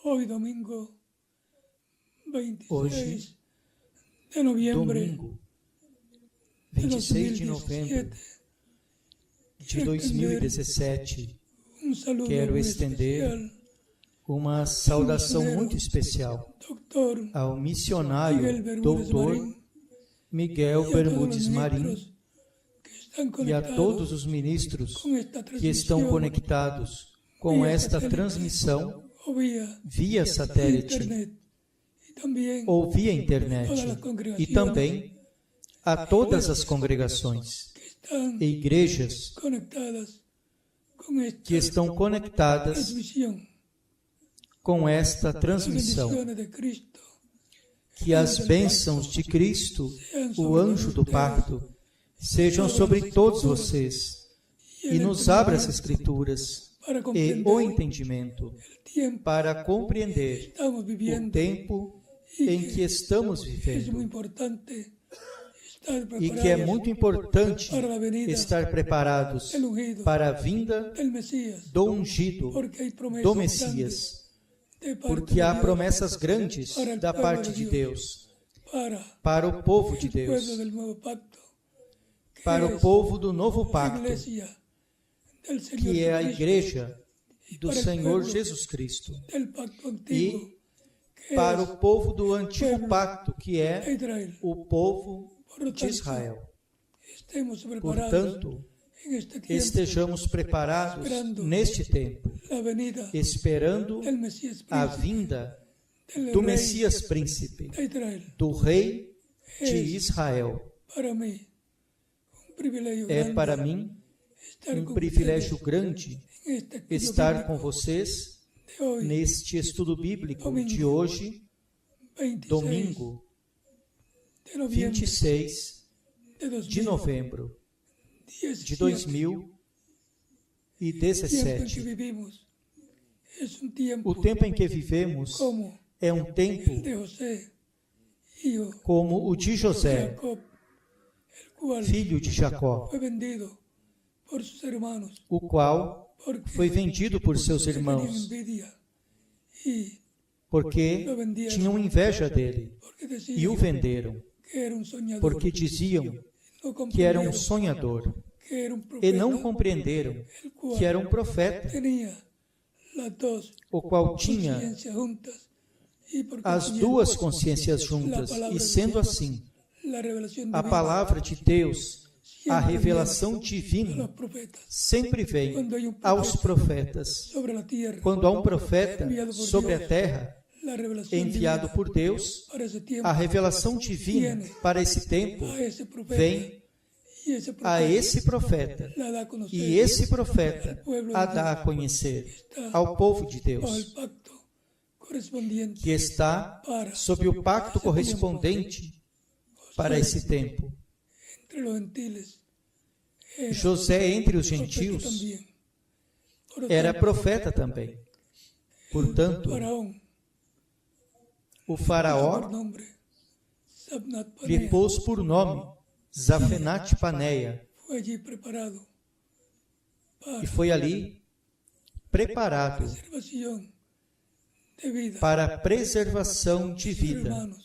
Hoy domingo Hoje, 26 de noviembre domingo, de 26 de novembro 2017, de 2017, saludo quero muy estender especial uma saudação muito especial doctor ao Miguel missionário Bermúdez Dr. Marín Miguel y a todos los Bermúdez Marín ministros que están e a conectados todos os ministros con esta que estão transmisión conectados com vía esta satélite transmissão o vía via satélite internet y también ou via todas internet las e congregaciones também a todas as congregações que están e igrejas conectadas con esta que estão conectadas transmisión. com esta Las transmissão. bendiciones de Cristo Que as bênçãos de Cristo, o anjo do pacto, sejam sobre todos vocês e nos abra as Escrituras para e comprender o entendimento el tiempo para compreender estamos o viviendo tempo em que estamos es muy vivendo importante estar e que é preparados muito importante para la venida estar preparados del ungido, para a vinda del Mesías, do ungido, porque hay promesas do grandes Messias, de parte porque de há Dios promessas grandes para el da pueblo parte de de Deus para para o povo de el pueblo Deus, del nuevo pacto, que para o es povo do novo la pacto, iglesia del Señor que é a Jesucristo, igreja do para el Senhor pueblo Jesus Cristo, del pacto antiguo, e que para es o povo do antigo pacto, que de é Israel. o povo Por lo de tanto, Israel. estemos preparados Portanto, en este tiempo, estejamos preparados neste tempo, la venida esperando del Mesías a príncipe, vinda del do rey Messias príncipe, de Israel. do Rei de Israel. Para mí, un privilegio É grande para mim estar um con privilégio ustedes grande en este estudio estar com bíblico vocês de hoy, neste estudo bíblico de hoje, 26 domingo de noviembre 26 de de novembro de 2017. El tiempo en que 2017. vivimos es un tiempo O tempo em que vivemos como é um tempo el de José, hijo como o de de José, Jacob, el cual filho de Jacó, fue vendido por sus hermanos o qual porque foi vendido por seus tenían irmãos, envidia y porque tinham inveja dele porque e o decían venderam, que era un soñador, porque diziam no que era um comprendieron sonhador que era un e profeta, não compreenderam el cual que era um profeta, tenía las dos o qual tinha conciencias juntas y por as consiguiente, duas consciências juntas, e sendo assim, la revelación a divina palavra de Deus, a siempre revelação viene a divina, los profetas sempre vem cuando hay un aos profeta profetas. sobre la tierra. Quando há um profeta sobre a terra, La revelación enviado divina por Deus, para ese tiempo a revelação divina para esse tempo a ese profeta vem y ese a profeta esse profeta, la da a conocer e esse profeta a dá a conhecer ao povo de bajo el Deus, pacto correspondiente que está sob o pacto correspondente para esse tempo. entre los gentiles. Era José, entre os profeta gentios, también. Por lo era tanto, profeta também. Portanto, Faraón, o por faraó nombre Sabnat lhe Panea, pôs por nome Zafenat Paneia, fue allí preparado e foi ali preparado preservación de vida para a preservação de sus vida hermanos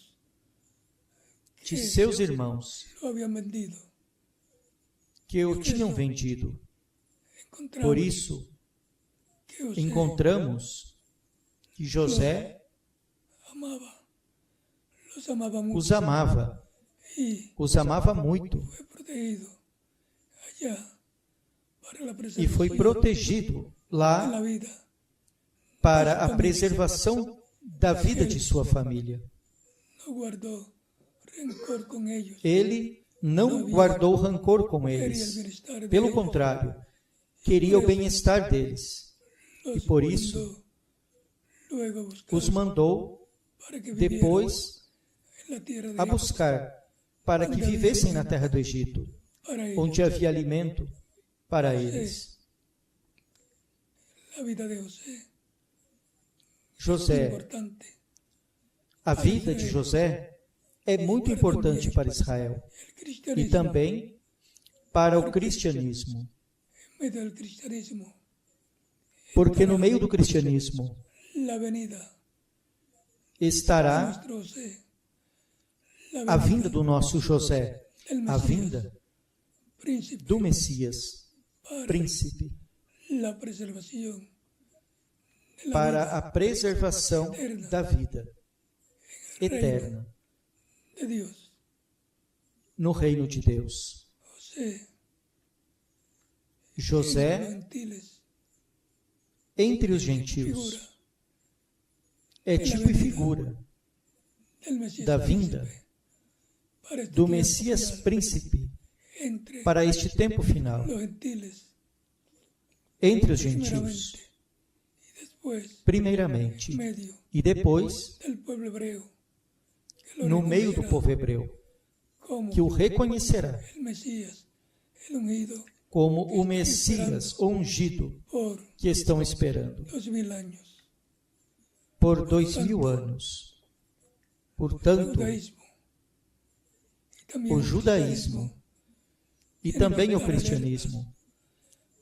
de seus irmãos lo habían vendido. que o tinham vendido. Encontramos Por isso, que José encontramos que José los amaba mucho os amava, y os amava muito, fue protegido allá para la e preservación foi protegido de lá la vida. para a preservação da vida de sua família. No guardó rencor con ellos. Ele não guardou rancor com Quería el eles. bienestar de Pelo ellos. contrário, queria o bem-estar deles. Los E por isso, mandó luego a buscar os mandou para que vivieran depois en la tierra de a Egipto, buscar para que vivessem na terra do Egito, para ellos. onde havia alimento para eles. La vida de José es José, importante. a vida de José é muito importante para Israel El e cristianismo, também para o cristianismo, en medio del cristianismo, porque no meio do cristianismo, la venida estará nuestro José, a vinda do nosso José, a vinda príncipe, do Messias, para príncipe, la preservación de la para vida a preservação da vida eterna de Dios. no reino de Deus. José, José, entre los gentiles, entre os gentios, é tipo e figura del Mesías da príncipe, vinda para este do tiempo Messias final, príncipe entre para este tempo final, los gentiles, entre os gentios, primeramente, y después, primeiramente, medio e depois del pueblo hebreo, que lo no meio do reconocerá povo hebreu, como que o reconhecerá el Mesías, el ungido, como o Messias ungido por que estão esperando 2000 años. por 2000 anos. Portanto, Judaísmo, y también o el judaísmo e também o cristianismo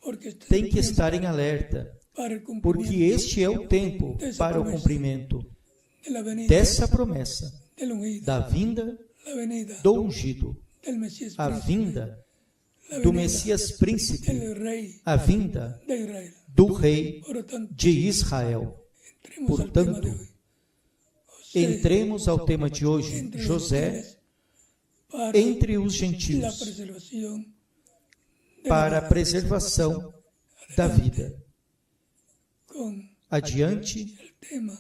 porque este tem que estar em alerta, para el porque cumplimiento este é o tempo para o cumprimento de la venida dessa promessa del ungido, da vinda la venida do ungido, del Mesías a príncipe, vinda la do venida Messias príncipe, del rey a vinda de Israel. do rei Por lo tanto, de Israel. entremos al tema Portanto, de hoy. José, entremos ao tema de hoje, entre los José, gentiles, para entre os la gentios, preservación de para a la vida, preservação da vida. con Adiante, el tema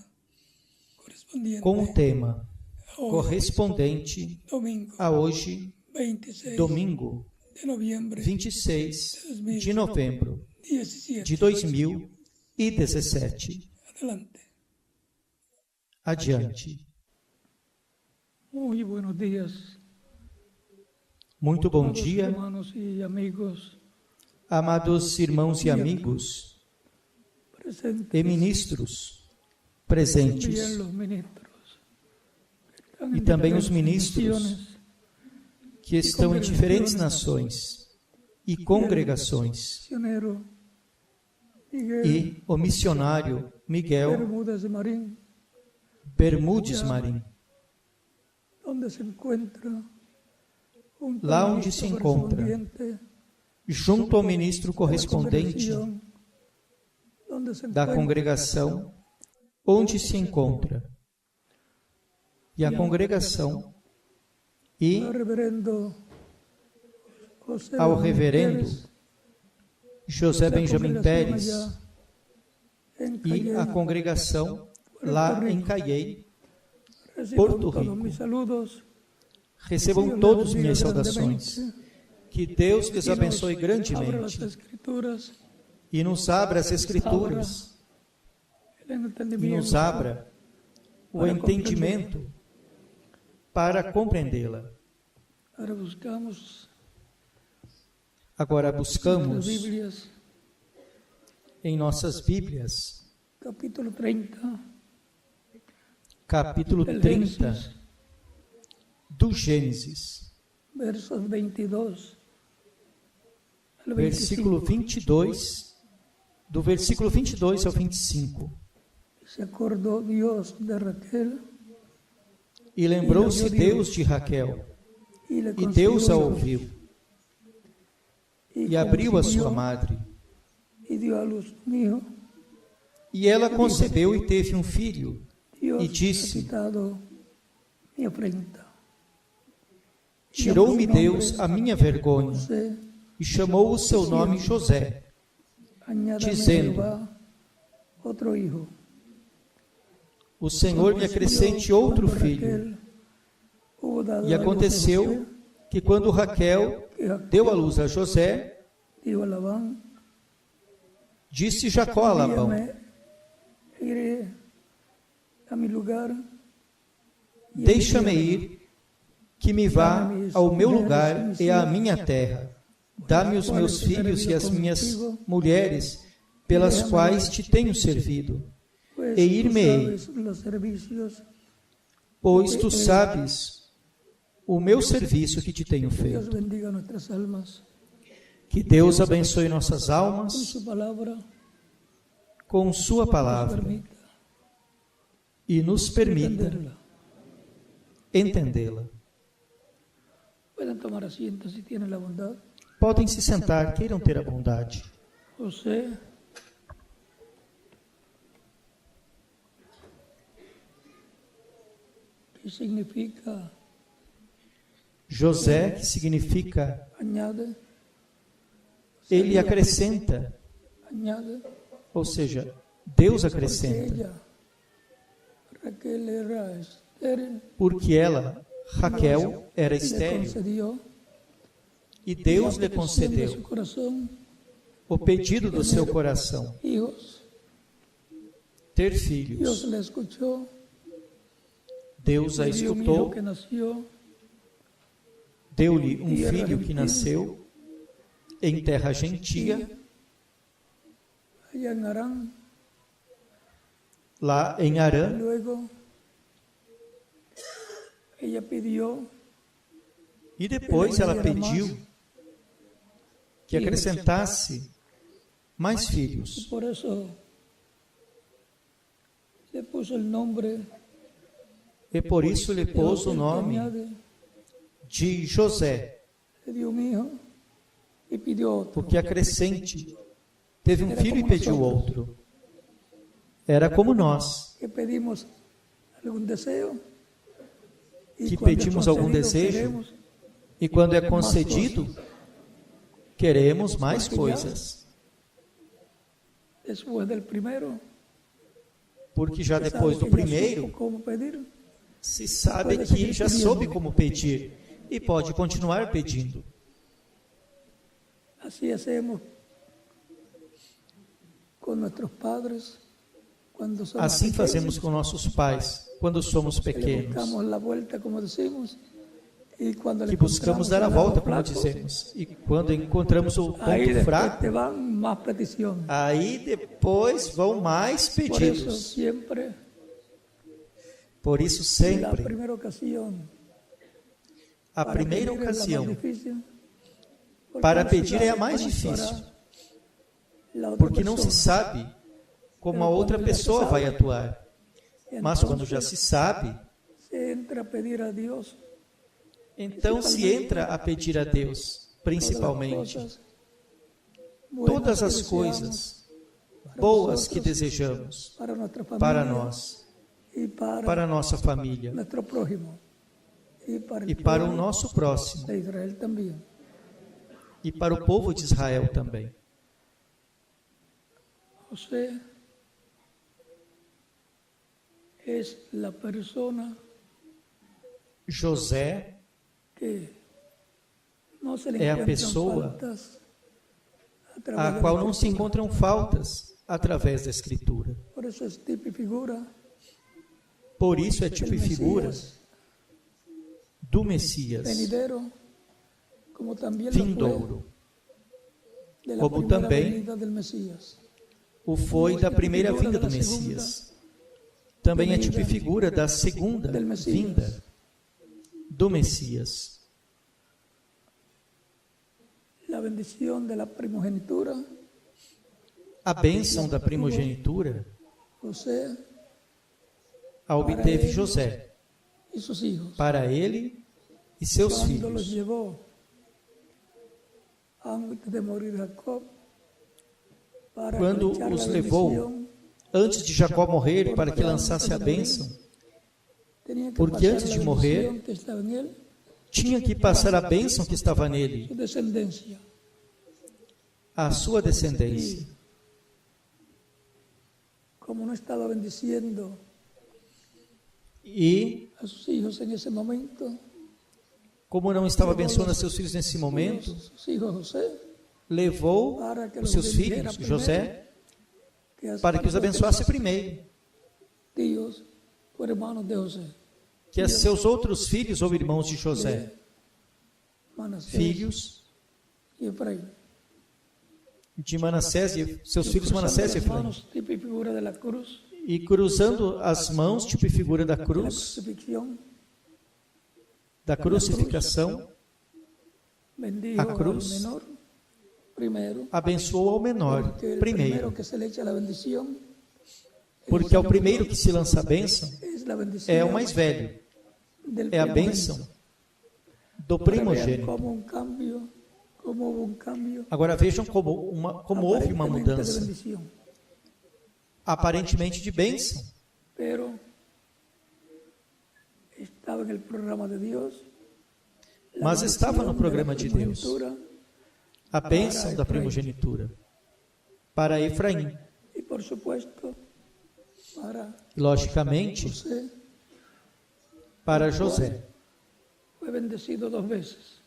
correspondiente com o tema a hoy, correspondente domingo a hoje, 26 domingo de noviembre 26 de novembro 17. de 2017. Adelante. Adiante. Muy buenos días, Muito bom amados dia, hermanos y amigos amados irmãos e amigos presentes, e ministros también presentes los ministros que están e en também os diferentes ministros naciones, que estão em diferentes nações e congregações, misionero Miguel e o missionário Miguel Bermúdez de Marín, Bermudes Marim, donde se encuentra junto Lá al onde ministro se encontra, correspondiente junto ao ministro de la correspondente congregación, donde se da encuentra congregação onde se encontra, e a congregação, e al reverendo José ao Benjamín reverendo Pérez, José la Benjamin congregación Pérez allá en e Cayenne, a congregação lá em Cayenne. reciban Porto todos Rico. mis saludos. Recebam todos minhas saudações. Que Deus lhes abençoe Abra las grandemente escrituras, e nos abra as Escrituras el e entendimiento nos abra o entendimento para compreendê-la. Ahora buscamos Agora las buscamos Biblias, em nossas Bíblias, capítulo 30 capítulo del 30 Génesis, do Gênesis, versos 22 al 25. versículo 22, do versículo 22 ao 25. Se acordó Dios de Raquel E lembrou-se Deus de Raquel, y le e Deus a concibió ouviu, y e abriu a concibió sua madre. y dio a luz un hijo. E ela concebeu e teve um filho, Dios y disse, ha quitado mi afrenta. tirou-me Deus a minha vergonha, José, e chamou o seu nome José, añádame dizendo, Jehová otro hijo. o Senhor me acrescente outro filho. E aconteceu que quando Raquel deu à luz a José, Dijo a Labán, disse Jacó a Labão, envíame, iré a mi lugar. y deixa-me envíame ir, que me vá ao meu lugar e à minha terra. Dá-me os meus filhos e as minhas mulheres, pelas quais te tenho servido, pues e tú ir-me-ei, sabes los servicios pois tu sabes o meu serviço que te tenho Dios feito. bendiga nuestras almas Que Deus abençoe nossas con almas, su palabra. com sua Nos palavra, permita. e nos permita entenderla. entendê-la. Pueden tomar asiento si tienen la bondad. Podem se sentar, queiram ter a bondade. José, que significa José, que significa añade, ele acrescenta, añade, ou seja, Deus porque acrescenta, ella, Raquel era estéril, porque ela, Raquel, era le estéril concedió e Deus lhe la petición de concedeu su corazón, o pedido do seu coração, hijos. ter Dios filhos. le escuchó, Deus a le dio un hijo escutou, que nació deu-lhe um filho que nasceu em terra gentia, allá en Arán. lá em Arã, Luego ella pidió e depois ela pediu que acrescentasse mais y filhos. por eso le puso el nombre. E por isso lhe pôs o El que nome añade, de José, le dio un hijo y pidió otro. porque acrescente teve um filho e pediu outro. Era como nós, Que pedimos algún deseo y que cuando es pedimos algum concedido, desejo, queremos, e quando é concedido, queremos mais coisas, después del primero, porque já sabe depois do que ya primeiro, supo cómo pedir, se sabe que já soube como pedir e pode continuar pedindo. así hacemos con nuestros padres cuando somos Assim pequeños, fazemos com nossos pais quando somos que le pequenos, buscamos la vuelta, como decimos, y cuando le que buscamos encontramos dar a el lado volta, como flaco, dizemos, e quando encontramos o ahí ponto después fraco, te van más peticiones. aí depois vão mais Por eso pedidos. siempre Por isso, la sempre, primera ocasión a para primeira pedir es la más ocasião difícil, porque para no se pedir é a sabe mais cómo difícil, actuará la otra porque não se persona. sabe como a outra pessoa vai atuar. Mas quando já se sabe, Se entra a pedir a Dios então se entra a pedir a Deus, principalmente, todas as coisas boas que desejamos para nuestra familia para nós, y para a nossa família nuestro prójimo y para el e para o pueblo nosso próximo de Israel también. e para o povo de Israel também. José es la persona José que no se le é a encuentran pessoa faltas a través a de la qual não se Escritura. encontram faltas através da Escritura. Por eso es tipo y figura Por isso é tipo del e figura Mesías do Messias venidero, como también lo vindouro, fue de la como primera também venida del Mesías. o foi da primeira vinda do Messias. Também é tipo e figura da segunda vinda do Messias. La bendición de la primogenitura, A bênção da primogenitura José a obteve José y sus hijos. para ele e seus Cuando los filhos. llevó antes de morir Jacob, para Quando echar os la levou bendición, antes de Jacó morrer para que lançasse a bênção, tenía que porque pasar antes la de morrer, bendición que estaba en él, tinha que passar a bênção que estava nele, su descendencia. a sua descendência. Como no estaba bendiciendo E, a sus hijos en ese momento, como não estava abençoando a seus filhos nesse momento, sus hijos José, levou para que os los seus bendijera filhos, primero, José, que as para que os abençoasse otros primeiro, tíos o hermanos de José, que a seus outros filhos ou irmãos de José, Manasés filhos y Efraín. de Manassés e seus filhos Manassés e Las Efraim. manos, tipo y figura de la cruz, E cruzando as mãos, tipo e figura da de la cruz, crucifixión, da crucificação, bendijo a cruz, al menor primero, abençoou ao menor porque el primeiro, primero que se le echa la bendición Porque é o primeiro que se lança a bênção, es la bendición é o mais velho, del é a primogénito. bênção do Para ver primogênito. como hubo un cambio Agora vejam como houve uma aparentemente de mudança, bendición. aparentemente de bênção, Pero estaba en el programa de Dios, la mas estava no bendición programa de de la Deus primogenitura, a bênção da primogenitura para Efraim. y por supuesto para Logicamente, José. para José, Fue bendecido 2 veces.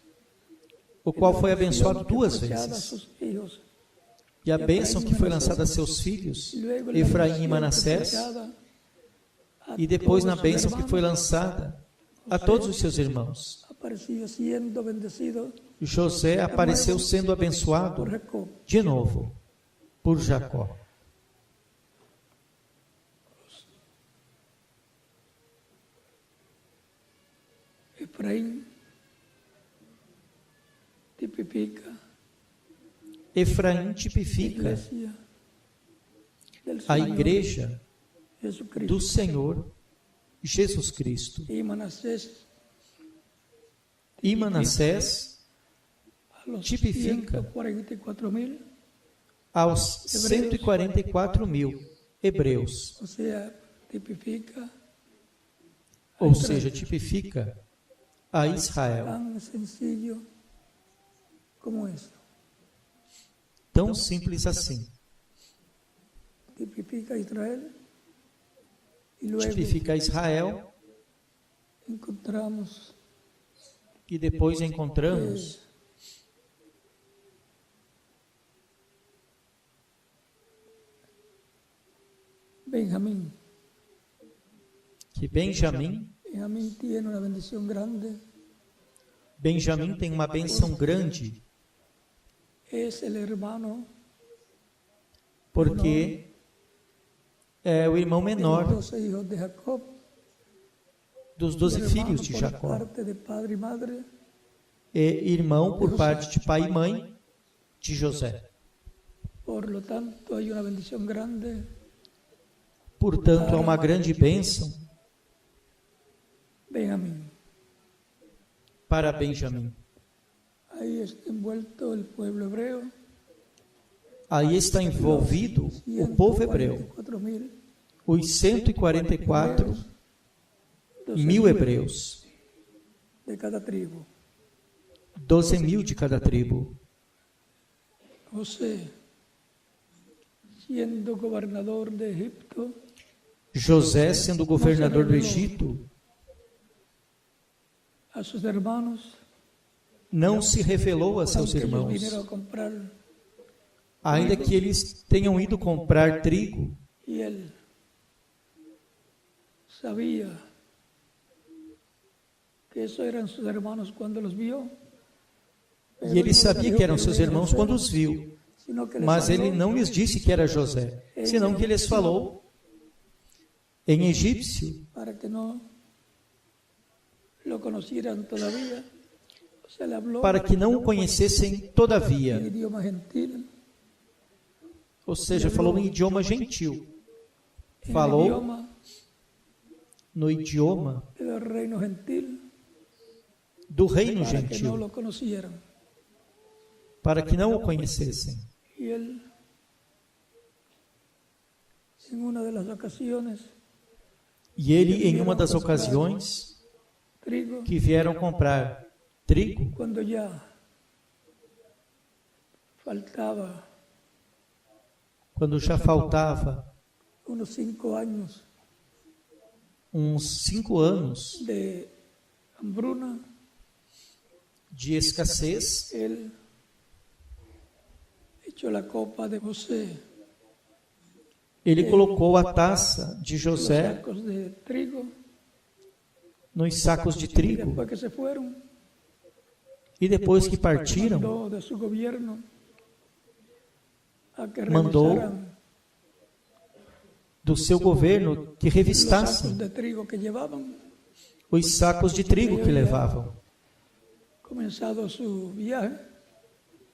o qual foi abençoado Que 2 fue echada a vezes. sus hijos. E a bênção que foi lançada a seus filhos, Efraim e Manassés, e depois na bênção que foi lançada a todos os seus irmãos. Apareció siendo bendecido José apareceu sendo abençoado por Jacob. de novo por Jacó. Efraín tipifica Efraim la tipifica iglesia del a Señor igreja Jesucristo. do Senhor Jesus Cristo. Y Manasés E Manassés a los tipifica 144,000, aos 144.000 hebreus, o sea, tipifica ou seja, tipifica a Israel. tan sencillo como eso. Tão simples assim. Tipifica a Israel y luego Tipifica Israel encontramos e depois encontramos Benjamín. que Benjamim Tiene una bendición grande. Benjamim tem uma bênção grande, Es el hermano porque é o irmão de los menor 12 hijos de Jacob. dos y 12 hermano filhos de por Jacó. parte de padre y madre E irmão por parte de pai e mãe de José. Por lo tanto, hay una bendición grande Portanto, há uma grande bênção Benjamín. para Benjamim. Ahí está envuelto el pueblo hebreo. Aí está envolvido o povo hebreu, 144,000 os 144 mil hebreus, de cada tribu. 12.000 de cada tribo. José, siendo gobernador de Egipto, José, sendo governador do Egito, a sus hermanos, não se revelou a seus aunque ellos irmãos, vinieron a comprar, ainda que eles tenham ido comprar trigo, y él sabía que esos eran sus hermanos cuando los vio. e ele sabia que eram seus irmãos quando os viu, mas ele não lhes disse que era José, senão que lhes falou em egípcio, para que no lo conocieran todavía, se le habló para que não o conhecessem en todavia, idioma gentil, ou seja, falou em idioma gentil, en falou idioma no idioma del reino gentil, do reino para que no gentil, lo conocieran. para que não o conhecessem. Y él, en una de las ocasiones, E ele, em uma das ocasiões trigo, que vieram comprar trigo, cuando ya faltaba quando já faltava unos 5 años uns 5 anos de hambruna, de escassez, él echó la copa de José, ele colocou a taça de los José sacos de trigo, nos sacos de y trigo, después que se fueron, e depois que partiram, mandó de su gobierno a que Mandou revisaran do seu governo que los sacos revistassem de trigo que llevaban, os sacos de trigo que levavam, comenzado su viaje,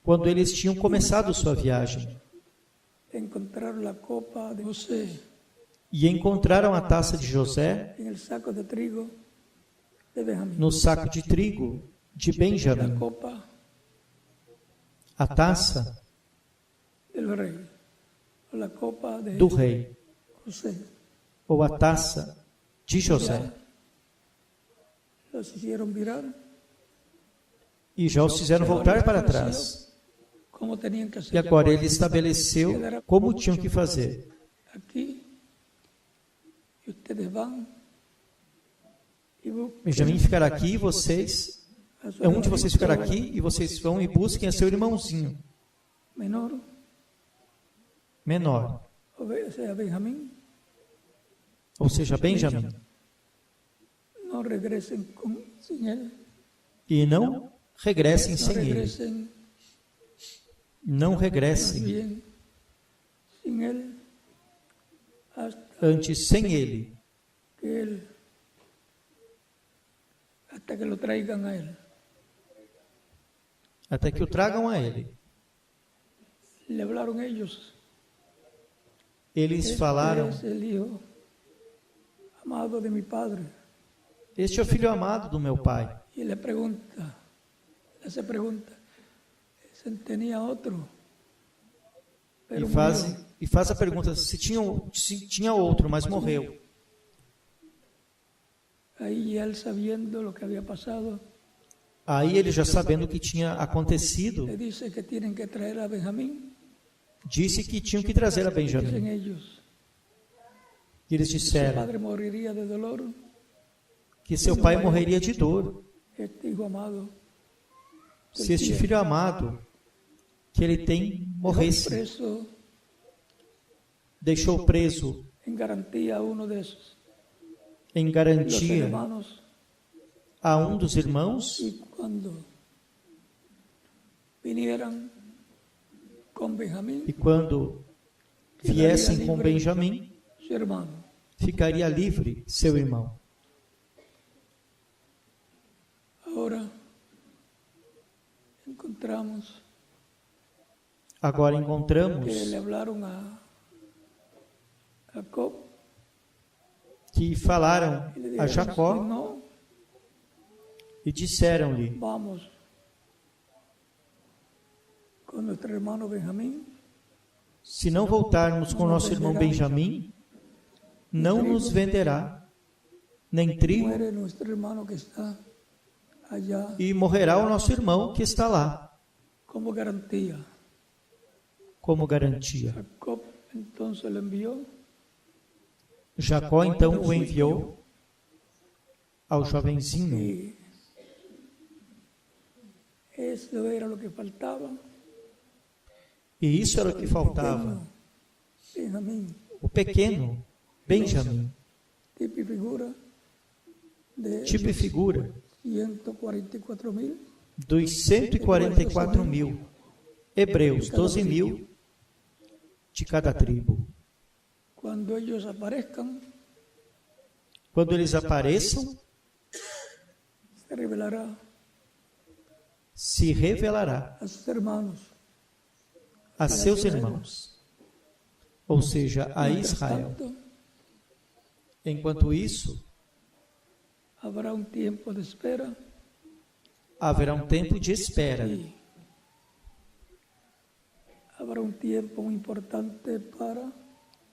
quando eles tinham começado sua viagem. encontraron la copa de José, E encontraram a taça de José en el saco de trigo de Benjamín. no saco de trigo de La Benjamim, copa a taça del rey, o la copa de do rei, José. ou a taça de José. Los hicieron virar E já os fizeram voltar para trás. como tenían que hacer. E agora ele estabeleceu como tinham que fazer. Aquí, y ustedes van y buscan Benjamim ficará aqui e vocês, a su um de vocês ficará hermanito aqui e vocês vão e busquem a seu irmãozinho menor, menor, o sea, Benjamín, ou seja, Benjamim, no regresen sin él, e não regressem no sem ele, regresen não más regressem bien sin él hasta antes sem ele, que él, hasta que lo traigan a él. até que o tragam a ele. Le hablaron ellos. Eles falaram: Este es el hijo amado de mi padre. este é o filho amado do meu pai. Y le hace pregunta, tenía otro, pero murió. E faz a pergunta se tinha outro, mas morreu. Ahí él, sabiendo lo que había pasado, Aí ele, já sabendo o que tinha acontecido, le dice que tienen que traer a Benjamín. disse que tinham que trazer a Dicen Benjamim. ellos, E eles su disseram padre moriría de dolor, que seu pai morreria de dor este hijo amado se este filho amado que ele tem morresse. preso Deixou preso en garantía a uno de esos, em los garantia hermanos, a um dos irmãos, y cuando vinieran con Benjamín, e quando viessem com Benjamim, su hermano. ficaria livre seu irmão. Ahora encontramos Agora encontramos que le hablaron a Jacob que falaram y le a dijeron, Jacó si no, e disseram-lhe: vamos con nuestro hermano Benjamín, se não voltarmos com nosso irmão Benjamim, não nos venderá nem trigo, muere nuestro hermano que está allá e morrerá o nosso irmão que está lá, como garantía. como garantia. Jacob entonces le envió Jacó então o enviou ao jovenzinho. y eso era lo que faltaba. E isso era o que faltava. Benjamín, O pequeno Benjamim, tipo y figura de tipo e figura 144.000 dos 144.000 hebreus, 12.000 de cada tribo. Cuando ellos aparezcan, Quando eles apareçam, se revelará se revelará a sus hermanos. a seus irmãos, ou seja, a Mientras Israel. tanto, Enquanto isso, habrá un tiempo de espera haverá um tempo de espera y habrá un tiempo muy importante para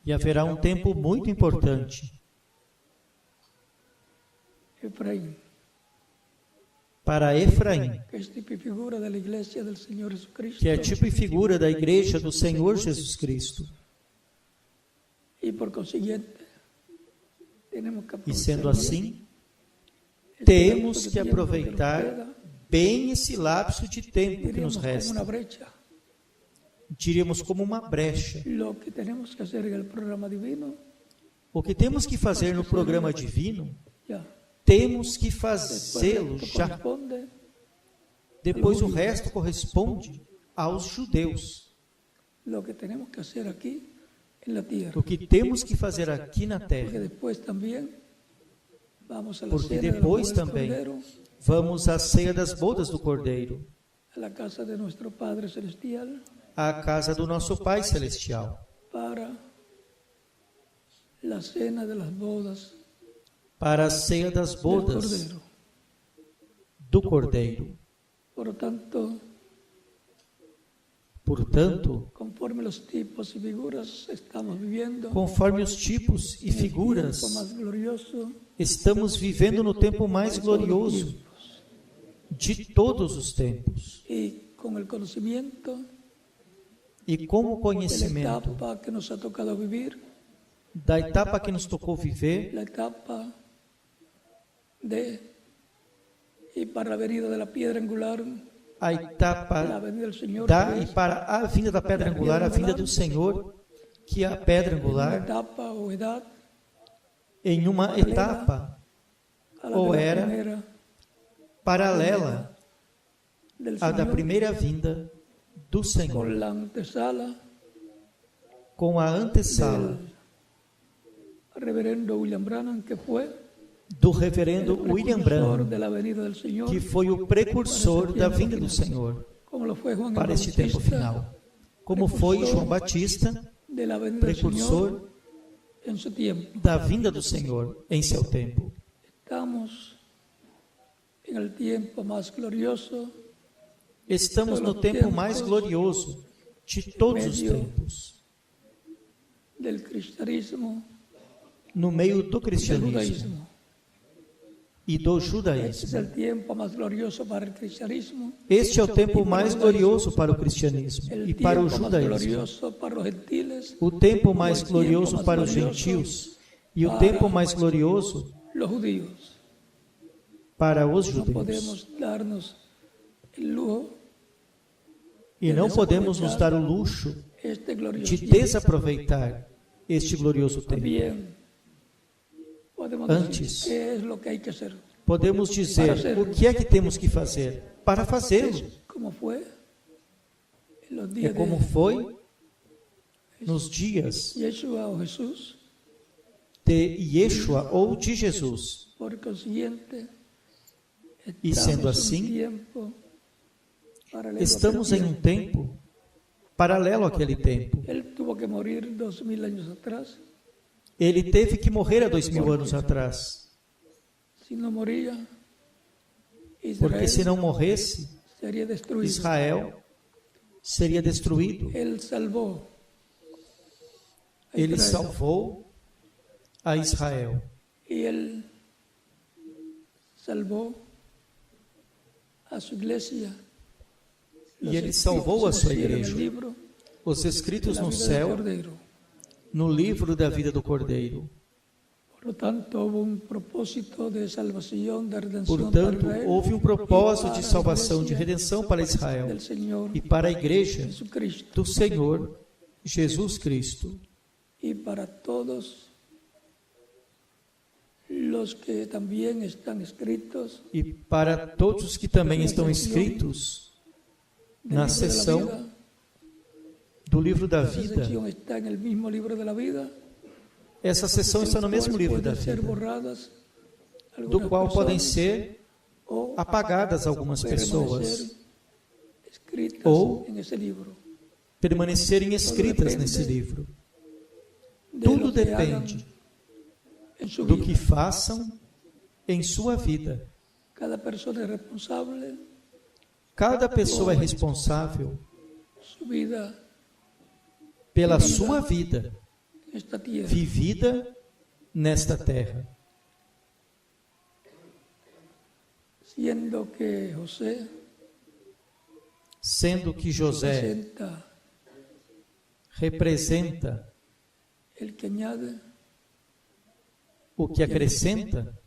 e haverá um tempo muito importante Efraín, para Efraim, que es tipo y figura de la iglesia del Señor Jesucristo. que é tipo e figura da igreja do Senhor Jesus Cristo. Y por consiguiente, tenemos que E sendo aprovechar assim, este temos lapso de que tiempo aproveitar nos queda, bem esse lapso de tempo que diríamos nos como una resta. brecha. Diríamos como uma brecha. Lo que tenemos que hacer en el programa divino, O que temos que fazer no programa divino, ya. temos que Después fazê-lo esto já. corresponde Depois o resto corresponde aos judeus. lo que tenemos que hacer aquí en la tierra. O que temos que fazer aqui na Porque terra. después también vamos a la Porque cena de la depois boda del também Cordero, vamos à ceia das bodas do Cordeiro, a la casa de nuestro Padre Celestial, à casa do nosso Pai Celestial, para la cena de las bodas para a ceia das del bodas Cordero. do Cordeiro. Por tanto, Portanto, conforme los tipos y figuras estamos viviendo conforme os tipos e en el figuras, tiempo más glorioso estamos vivendo no tempo mais de todos los glorioso tiempos. de todos os tempos. Y con el conocimiento E com o de la conhecimento etapa que nos ha tocado vivir, da etapa que nos tocou viver, la etapa de y para la venida de la piedra angular, a la etapa venida del Señor, da que e es para a vinda da pedra angular, a vinda do Senhor, que é a pedra una angular, etapa o edad em uma etapa a la ou de la era primera paralela del à da Señor, primeira vinda do Senhor, con la antesala com a antessala del reverendo William Branham, que fue do reverendo el William precursor Branham, de la venida del Señor, que foi o precursor da vinda do Senhor como lo fue Juan el para este tempo Bautista, final, como foi João Batista, de la venida del Señor precursor en su tiempo. da vinda do Senhor em seu tempo. Estamos en el tiempo más glorioso Estamos no tempo mais glorioso de todos os tempos, del cristianismo, no meio do del cristianismo judaísmo. e do Este es judaísmo. el tiempo más glorioso para el cristianismo, Este é o tempo mais glorioso para o cristianismo el e para o tiempo más judaísmo. glorioso para los gentiles, O tempo mais glorioso para os gentios e o tempo mais glorioso los judíos. para os No judeus. podemos darnos el lujo E não podemos nos dar o luxo este glorioso de tiempo. desaproveitar este glorioso tempo. También podemos Antes. decir qué es lo que hay que hacer. Podemos dizer o que é que temos que fazer para fazê-lo. Como fue en los É días como de foi nos dias Yeshua o Jesús. de Yeshua ou de Jesus. Por consiguiente, E sendo estamos en assim, un tiempo paralelo a estamos aquel em um tiempo. tempo paralelo àquele tempo. Él tuvo que morir 2000 años atrás. Ele teve que morrer há 2000 anos atrás, Si no moría, porque se Israel não morresse, sería destruido. Israel seria destruído. Él salvó a Ele Israel. salvou a Israel Y él salvó a su iglesia. e ele salvou a sua igreja. igreja. Livro Os escritos da no vida do céu, Cordeiro. no livro da vida do Cordeiro. Por lo tanto, hubo un propósito de salvación, de redención Portanto, para Israel houve um y propósito para de la salvação, de iglesia redenção para Israel del Señor e para a igreja Jesucristo do Senhor Jesus Cristo y para todos los que también están escritos e para todos os que também estão inscritos del na libro de la seção vida. do livro da Esa vida. sección está en el mismo libro de la vida, Essa seção está no mesmo livro da pueden ser vida, borradas do algunas qual podem personas ser o apagadas algumas pessoas, permanecer escritas ou en ese libro. permanecerem escritas nesse livro. De Tudo lo que hagan depende en su do vida. que façam em sua vida. Cada persona es responsable, Cada pessoa é responsável su vida pela sua vida en esta tierra. vivida nesta terra. Siendo que José Sendo que José representa representa el que añade, o que acrescenta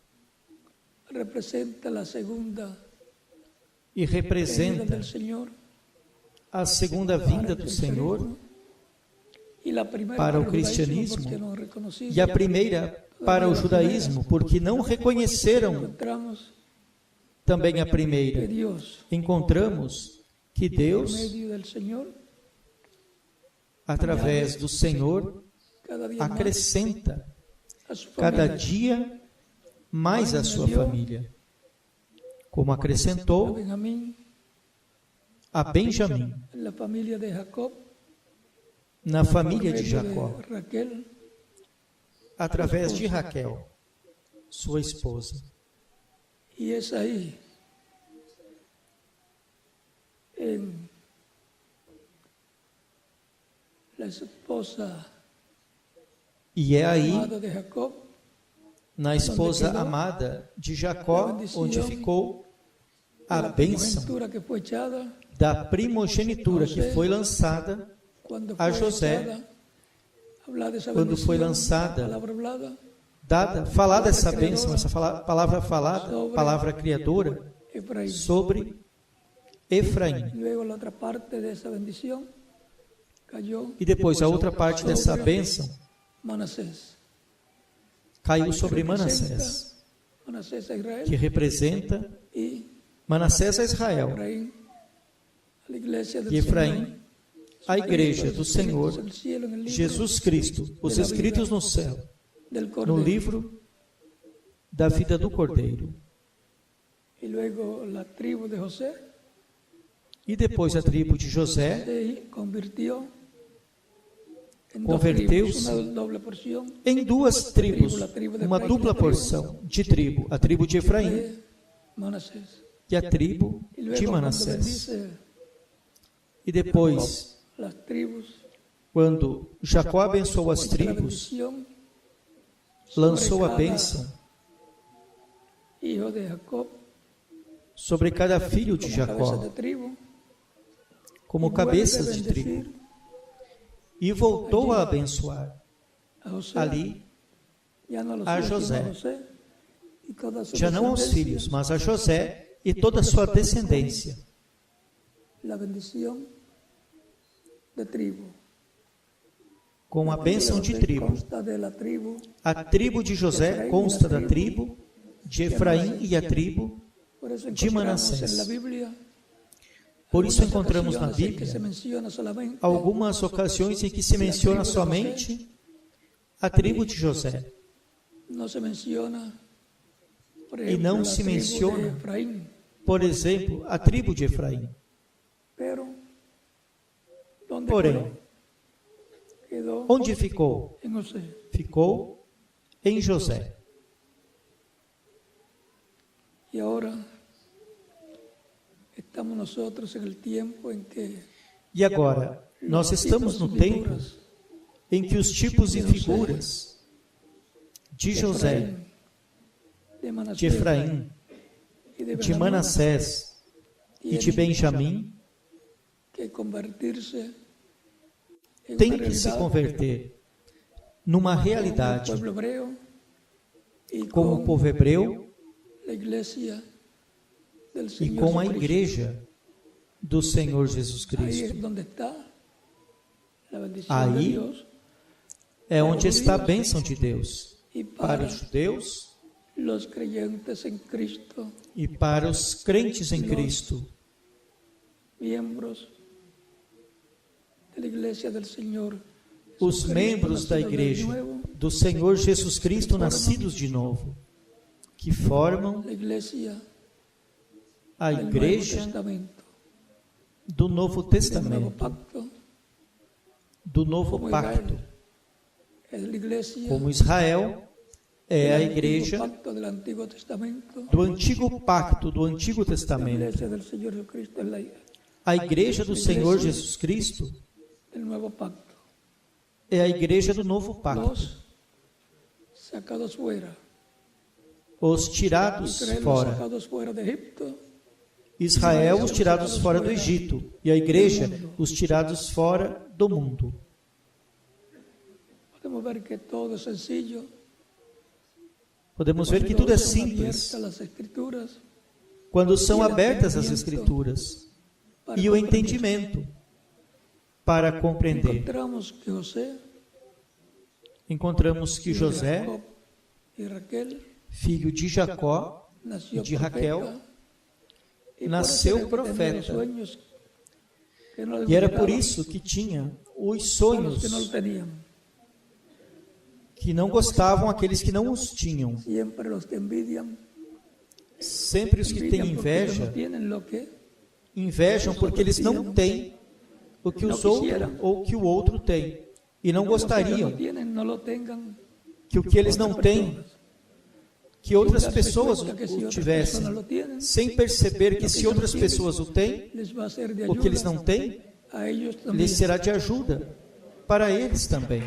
representa la segunda e venida representa del Señor a segunda para vinda el do Senhor cristianismo, y la primera para o el judaísmo, cristianismo porque no reconocido. e a primeira para o judaísmo, porque não reconheceram Encontramos também a que primeira. Dios, Encontramos que por Deus, medio del Señor, através do Senhor, cada día más acrescenta a su cada familia. dia mais a sua família, como A acrescentou Benjamín, a Benjamim, en la familia de Jacob, na família por de medio Jacó, de Raquel, através de Raquel, sua esposa. Y es ahí, en la esposa E é aí, amada de Jacob, na esposa amada de Jacó, onde ficou a la bênção primogenitura que fue echada da primogenitura que foi lançada cuando a fue José, echada, hablar de esa quando foi bendición, lançada, palabra hablada, falar dessa bênção, essa palavra falada, palavra criadora, Efraín. sobre Efraim. Luego la otra parte de esa bendición cayó E depois a outra parte dessa bênção Manasés. caiu sobre Manassés, Manasés a Israel que representa y Manassés a Israel Efraín a la iglesia del e Señor. Efraim a igreja do Senhor El cielo en el libro Jesus Cristo, os escritos no céu, del no Cordero. livro da vida do Cordeiro. Y luego la tribu de José E depois a tribo de José se convirtió en dos Converteu-se tribus, una doble porción em duas tribos, uma dupla porção de tribo, a tribo de Efraim de Manasés. e a tribo Y de luego cuando Manassés. bendice E depois, las tribus, quando Jacó abençoou as la tribos, bendición lançou a sobre cada bênção hijo de Jacob sobre cada filho de como cabeza de Jacó, tribu, como y vuelve a cabeças de bendecir tribo, e voltou a abençoar a José, ali, ya no a los a hijos, sino José. a José y toda su já não aos descendencia, filhos, mas a José e toda a sua descendência, la bendición de tribu. com a bênção de tribo. Consta de la tribu, A tribo de José consta da tribo de Efraim e a tribo por eso de encontramos Manassés. en la Biblia Por isso algunas encontramos na ocasiones en que se Bíblia menciona solamente algumas ocasiões em que se menciona somente a tribo de José. no se menciona, por E não ejemplo, la se tribu menciona, de Efraín, por exemplo, a tribo de Efraim. pero ¿dónde Porém, quedó? onde ficou? En José. Ficou em José. Y ahora estamos nosotros en el tiempo en que E agora, nós estamos no tempo em que os tipos e figuras de José, de Efraim, de Manassés e de Benjamim que convertirse en têm una que se realidad converter numa con el realidade pueblo hebreo y como o con povo hebreu la iglesia del e Señor com a Jesucristo. igreja do Senhor Jesus Ahí Cristo. es donde está la bendición de Aí Dios é onde está a bênção de Deus y para para os judeus los creyentes en Cristo, e para os crentes em Cristo, miembros de la iglesia del Señor. os Jesucristo, membros da nacidos de igreja nuevo, do Senhor Jesus Cristo nascidos de novo, que formam la iglesia a del Nuevo igreja Testamento, do Novo del Nuevo Testamento, Pacto, do Novo como Pacto, Israel, es la iglesia como Israel é a del Antiguo igreja Pacto del Antiguo Testamento, do Antigo Pacto, do Antigo la Testamento. iglesia del Señor Jesucristo es la A igreja do Senhor Jesus Cristo del Nuevo Pacto. é a igreja do Novo Pacto. Los sacados fuera, Os tirados Israel los fora. sacados fuera de Egipto, Israel, os tirados fora do Egito. E a igreja, os tirados fora do mundo. podemos ver que todo es sencillo. Podemos ver que tudo é Cuando son simples abiertas las Escrituras quando são abertas as Escrituras para e o comprender. entendimento para compreender. Encontramos que José, Encontramos que José, Jacob y Raquel filho de Jacó nació e de Raquel, profeta, y nasceu por eso era que tenía profeta. los sueños que no les E era por gustaban isso que tinha os a los sonhos que no lo tenían. que não gostavam aqueles que não os tinham. Siempre los que envidian, Sempre os que têm envidian porque ellos inveja, no tienen lo que invejam porque eles não têm o que os outros ou que o outro tem e não los que no gostariam tienen, no lo tengan que o que eles não têm, personas, que outras sin darse pessoas cuenta que si o otras tivessem, personas lo tienen, sem perceber que se outras pessoas o têm, les va a ser de o que eles ayuda não têm, a ellos también. lhes será de ajuda para eles também.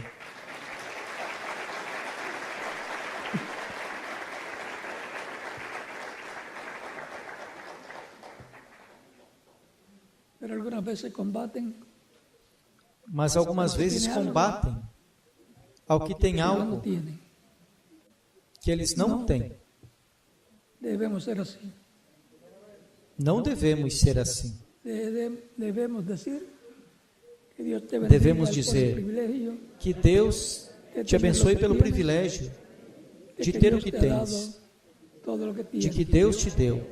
Pero algunas veces combaten Mas algumas vezes combatem ao que tem que ellos no algo tienen. que eles não têm. Debemos ser así. Não devemos ser assim. Debemos decir que Dios te bendiga Devemos por el dizer privilegio que Deus te abençoe pelo privilégio de ter o que Dios te ha dado tens, todo lo que de tienes. que Deus te deu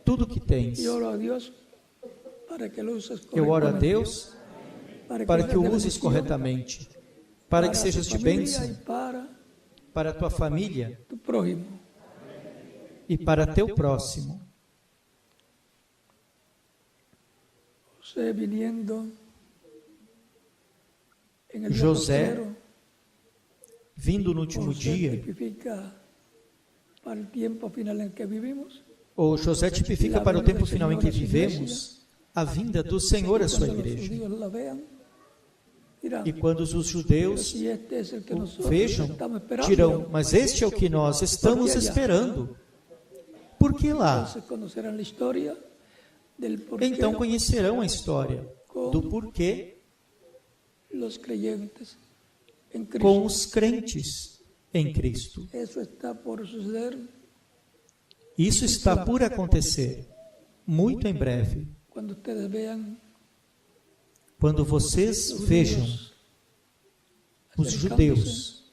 tudo o que tens. Y oro a Dios para que lo uses Eu oro a correctamente, Deus para que o seas de uses bendición corretamente, para que tu sejas de familia bênção y para a tua família tu prójimo. e para teu próximo. José viniendo en el día José, postrero, vindo no último José dia, tipifica para el tiempo final en que vivimos. ou José tipifica para o tempo final em que vivemos a vinda do Senhor à sua Cuando los igreja. judíos la vean, dirán, E quando os "Pero judeus si este es el que o nosotros vejam, estamos esperando". dirão, mas este é o que nós estamos esperando. Por que lá? Entonces conocerán la historia del por qué Então conhecerão a história do porquê los creyentes en Cristo. com os crentes em Cristo. Eso está por suceder Isso está por acontecer muito em breve. cuando ustedes vean Quando vocês los vejam judíos os acercándose, judeus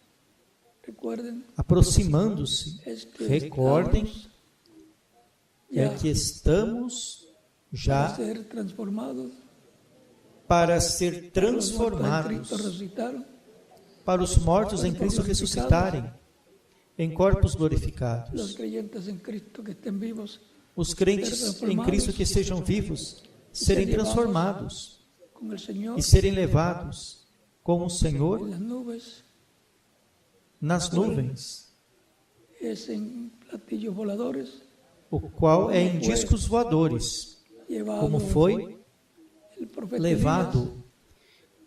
recuerden, aproximando-se, es que recordem estamos é ya que estamos para já ser transformados, para ser los muertos en transformados, Cristo resucitaron, para os mortos em Cristo ressuscitarem em corpos los glorificados. creyentes en Cristo que estén vivos Os crentes em Cristo que sejam vivos serem transformados con el Señor e serem levados com o en Senhor las nubes, nas nuvens, es en platillos voladores, o qual é em discos voadores, llevado como foi el profeta levado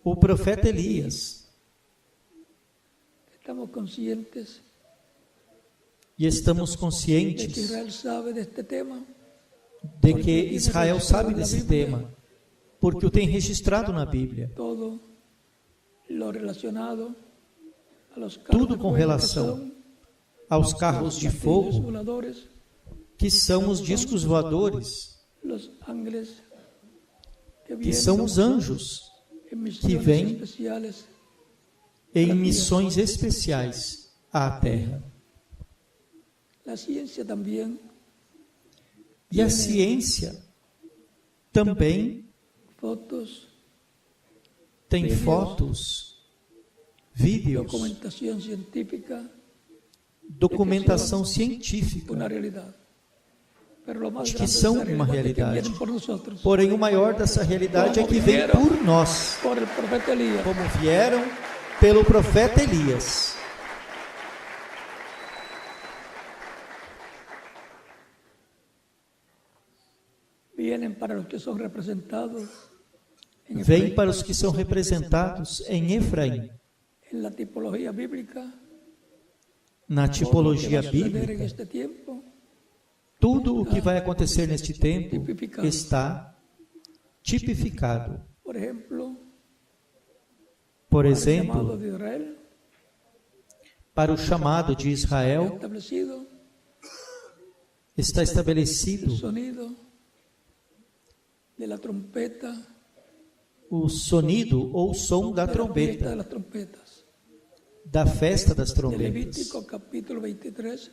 o profeta Elias. Elías. Estamos conscientes E estamos de que conscientes Israel sabe de este tema, de que Israel sabe desse tema, porque o tem registrado na Bíblia. todo lo relacionado a los carros Tudo de com fuego, relação que son aos carros de platillos fogo, voladores, que são os discos voadores, los ángeles que que vienen são os anjos en misiones vêm especiales, em missões especiais à terra. la ciencia también, E a ciência também fotos, tem fotos, vídeos, documentación científica, documentação científica, una realidad. Pero lo más de que grande de são esa uma realidad es que realidade. vienen por nosotros, Porém, o maior dessa realidade é que vem por nós, por el profeta Elías. como vieram pelo profeta Elias. Vienen para los que son representados en Vem Efraín. para os que são representados em Efraim. En la tipología bíblica, Na tipologia que va a suceder en bíblica, este tiempo tudo o que vai acontecer neste tempo está tipificado. por ejemplo, Por el llamado exemplo, de Israel para o chamado de Israel, establecido, está el estabelecido sonido de la trompeta, o sonido ou som da de la fiesta de trombeta, las trompetas. da festa das De trombetas. Levítico capítulo 23,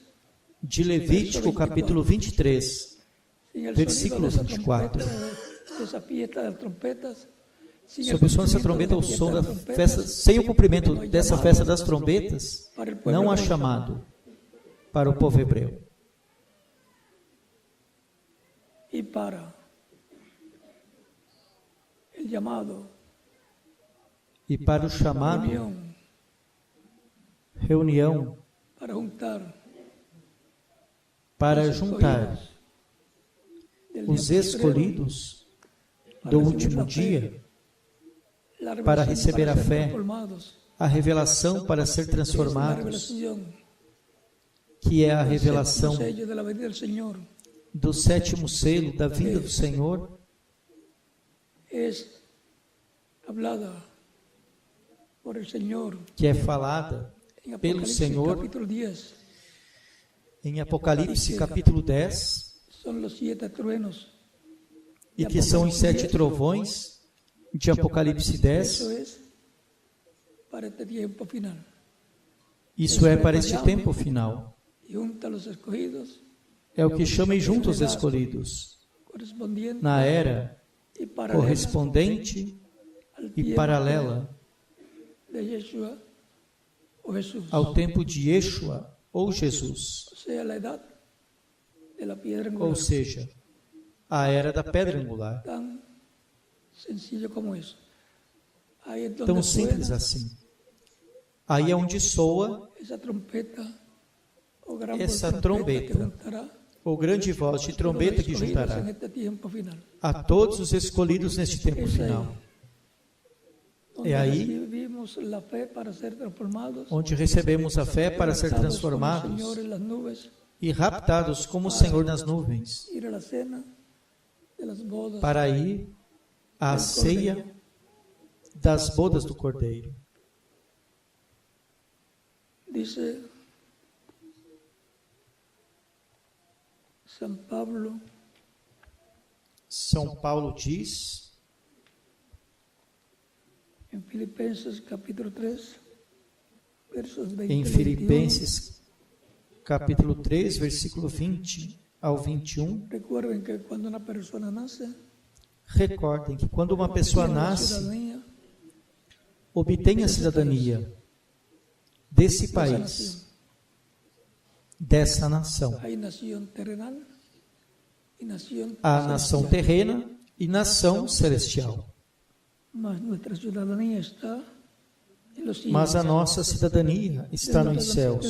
De Levítico capítulo 23, sin el versículo sonido de esa 24. trompeta, de esa fiesta de las trompetas, sin Sob o som dessa trombeta, o som da festa, sem o cumprimento dessa festa das trombetas, não há chamado para o povo hebreu. y para el llamado, E para o chamado, unión reunião para juntar os escolhidos do último dia para receber a fé, a revelação para ser transformados, que é a revelação do sétimo selo da vinda do Senhor, que é falada pelo Senhor em Apocalipse capítulo 10, e que são os 7 trovões de Apocalipse 10. Isso é para este tempo final. É o que chama e junta os escolhidos na era correspondente e paralela ao tempo de Yeshua ou Jesus, ou seja, a era da pedra angular. Tão simples assim. Aí é onde soa essa trombeta, ou grande voz de trombeta que juntará a todos os escolhidos neste tempo final. É aí onde recebemos a fé para ser transformados e raptados como o Senhor nas nuvens, para ir à ceia das bodas do Cordeiro. São Paulo diz em Filipenses capítulo 3, versos 20 em Filipenses capítulo 3, versículo 20 ao 21. Recordem que quando uma pessoa nasce, obtém a cidadania desse país, dessa nação. A nação terrena e nação celestial. Mas a nossa cidadania está nos céus,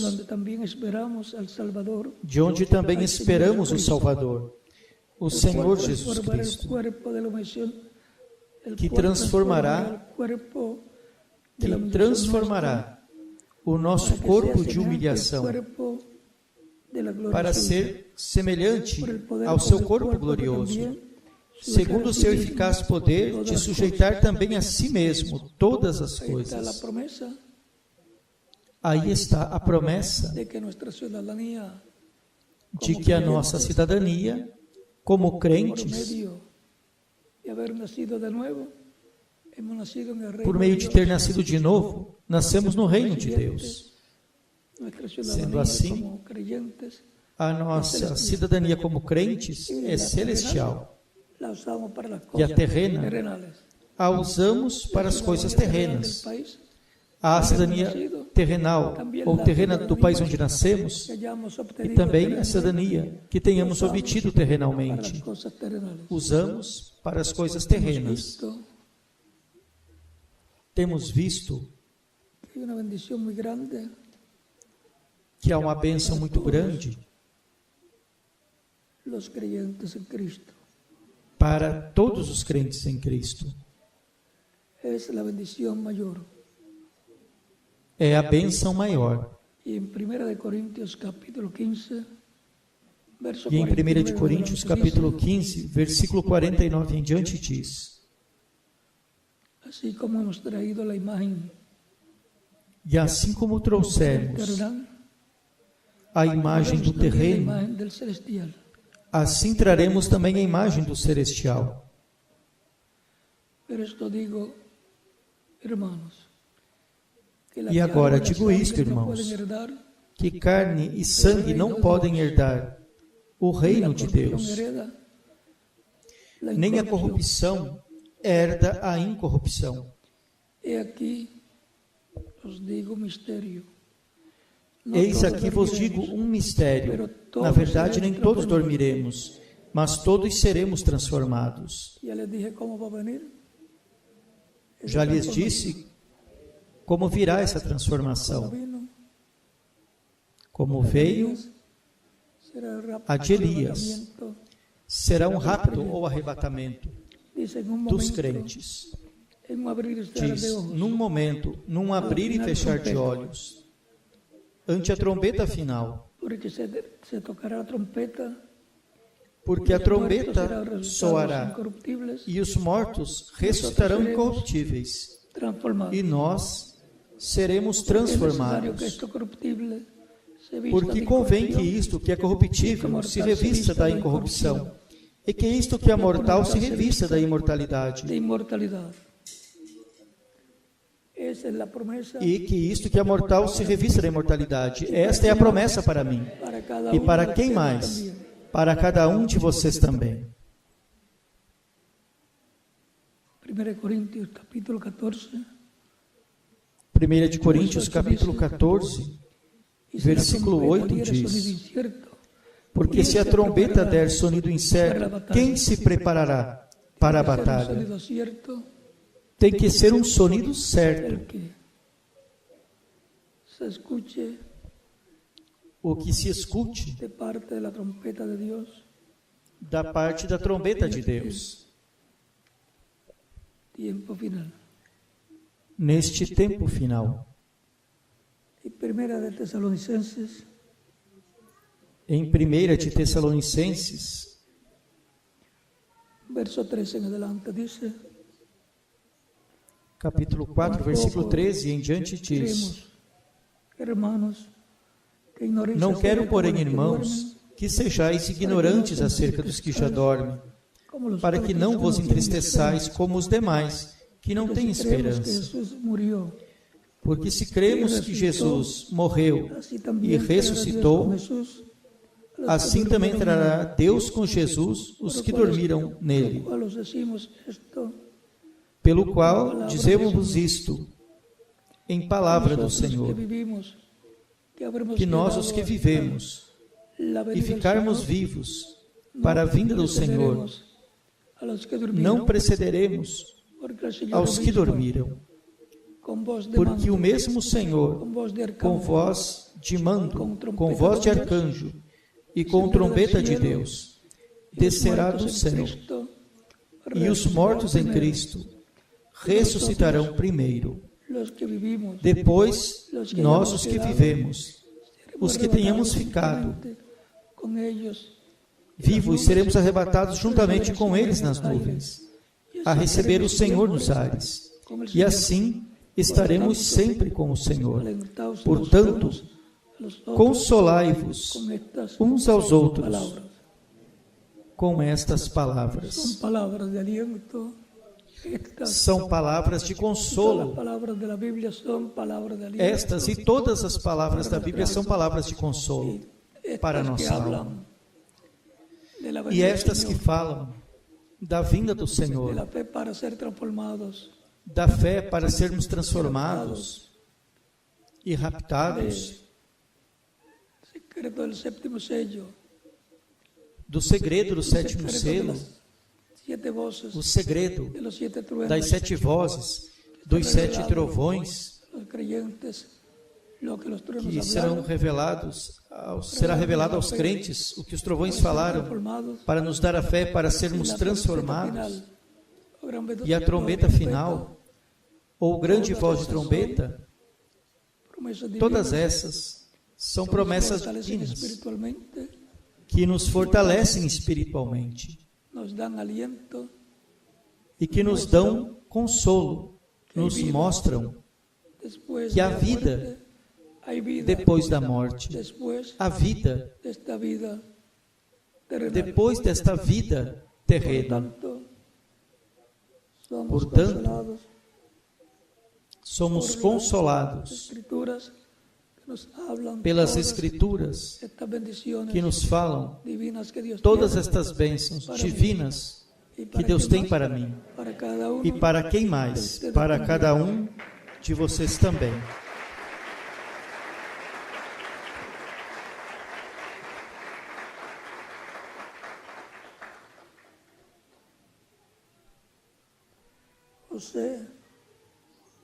de onde também esperamos o Salvador, o Senhor Jesus Cristo, que transformará o nosso corpo de humilhação para ser semelhante ao seu corpo glorioso, segundo o seu eficaz poder de sujeitar também a si mesmo todas as coisas. Aí está a promessa de que a nossa cidadania, como crentes, por meio de ter nascido de novo, nascemos no reino de Deus. Sendo assim, a nossa cidadania como crentes é celestial. E a terrena a usamos para as coisas terrenas. A cidadania terrenal ou terrena do país onde nascemos, e também a cidadania que tenhamos obtido terrenalmente, usamos para as coisas terrenas. Temos visto que há uma bênção muito grande para todos os crentes em Cristo. É a bênção maior. E em 1 Coríntios capítulo 15, E em 1 Coríntios capítulo 15, versículo 49 em diante diz: assim como hemos traído a imagem, e assim como trouxemos a imagem do terreno, assim traremos também a imagem do celestial. E agora digo isto, irmãos, que carne e sangue não podem herdar o reino de Deus, nem a corrupção herda a incorrupção. Eis aqui vos digo um mistério. Na verdade, nem todos dormiremos, mas todos seremos transformados. Já lhes disse como virá essa transformação. como veio será rápido a de Elias, arrebatamento. será um rápido ou arrebatamento Dice, en un dos momento, crentes. en un abrir y cerrar de Diz, ojos, num momento, num abrir e fechar de olhos, ante a trombeta final, porque se tocará a trompeta, porque a os mortos serão trombeta ressuscitados soará incorruptíveis, e os mortos ressuscitarão incorruptíveis, transformados. e nós seremos É necessário que transformados. esto corruptible se vista Porque de convém que incorrupción, isto que é corruptível se revista da incorrupção, e que isto que é mortal se revista da imortalidade, de inmortalidade. Essa é a promessa e que isto que é mortal se revista da imortalidade. Esta é a promessa para mim, para cada e um para de quem vocês mais? também. Para cada um de vocês também. 1 Coríntios capítulo 14, 1 de Coríntios, capítulo 14, e se a versículo trompeta 8 diere diz: sonido incierto, porque se a trombeta der sonido incerto, quem se preparará para a será um batalha? sonido cierto, Tem que ser um sonido certo, el que se escuche o que se escute de parte de la trompeta de Dios, da parte da trombeta de Deus, tiempo final. neste tempo final. Y primera de Tesalonicenses, Em 1 de Tessalonicenses, verso 13 en adelante, dice: capítulo 4, versículo 13 em diante diz: queremos, hermanos, que ignoréis Não quero, acerca porém, de los que irmãos, duermen, que sejais ignorantes acerca dos que já dormem, como los para que otros não que vos tienen entristeçais esperanza. como os demais, que não Porque têm si creemos que esperança. Jesús murió, Porque se cremos que Jesus morreu así e también trará Dios ressuscitou, con Jesús a los que assim também durmieron trará en él. Deus com Jesus os que dormiram Por nele. lo cual os decimos esto, Pelo qual dizemos isto em palavra do nosotros que Senhor, vivimos, que habremos que nós os que quedado vivemos la e venida del ficarmos Señor, vivos no para a vinda do Senhor, precederemos a los que durmieron, não precederemos porque el Señor aos que mismo, dormiram, con voz de porque o mando, mesmo Senhor, con voz de com arcángel, voz de mando, com voz de arcanjo e com trombeta de Deus, descerá do céu, e os mortos em Cristo ressuscitarão primeiro. los que vivimos, Depois, nós os que vivemos, os que tenhamos ficado com eles, vivos, seremos arrebatados juntamente com eles nas nuvens, a receber o Senhor nos ares. E assim estaremos sempre com o Senhor. alentaos Portanto, los unos a los otros consolai-vos con estas uns aos outros palabras. com estas Son palavras. palabras de aliento. Estas, São palavras de todas las consolo. palabras de la Biblia son palabras de aliento. Estas e todas as palavras da Bíblia são palavras de consolo Estas para a que nossa hablan alma. de la E venida del estas que Señor, falam da vinda do de Senhor, la fe para ser transformados, da fé para sermos transformados e raptados, secreto del séptimo sello, do segredo do sétimo secreto de selo, las 7 voces, o segredo de los 7 truenos, das 7 vozes, dos 7 trovões, los creyentes, lo que los truenos que serão hablaron, revelados, será revelado aos crentes o que os trovões falaram, transformados, para nos dar a fé para sermos la transformados. trompeta final, E a trombeta final, ou grande voz de trombeta, promesas divinas, todas essas são promessas fortalecen divinas espiritualmente, que nos fortalecem espiritualmente nos dan aliento, e que nos dão consolo, nos mostram después que de há la vida muerte, hay vida, depois da morte, después a vida de esta vida terrenal. depois desta vida Por terrena. tanto, somos Portanto, consolados Somos por las consolados escrituras que nos hablan pelas todas Escrituras estas bendiciones que nos falam divinas que Dios todas tiene estas bênçãos para divinas y que para Deus quem tem más, para mim. para cada uno E para quem mais? Para cada um de vocês também. José,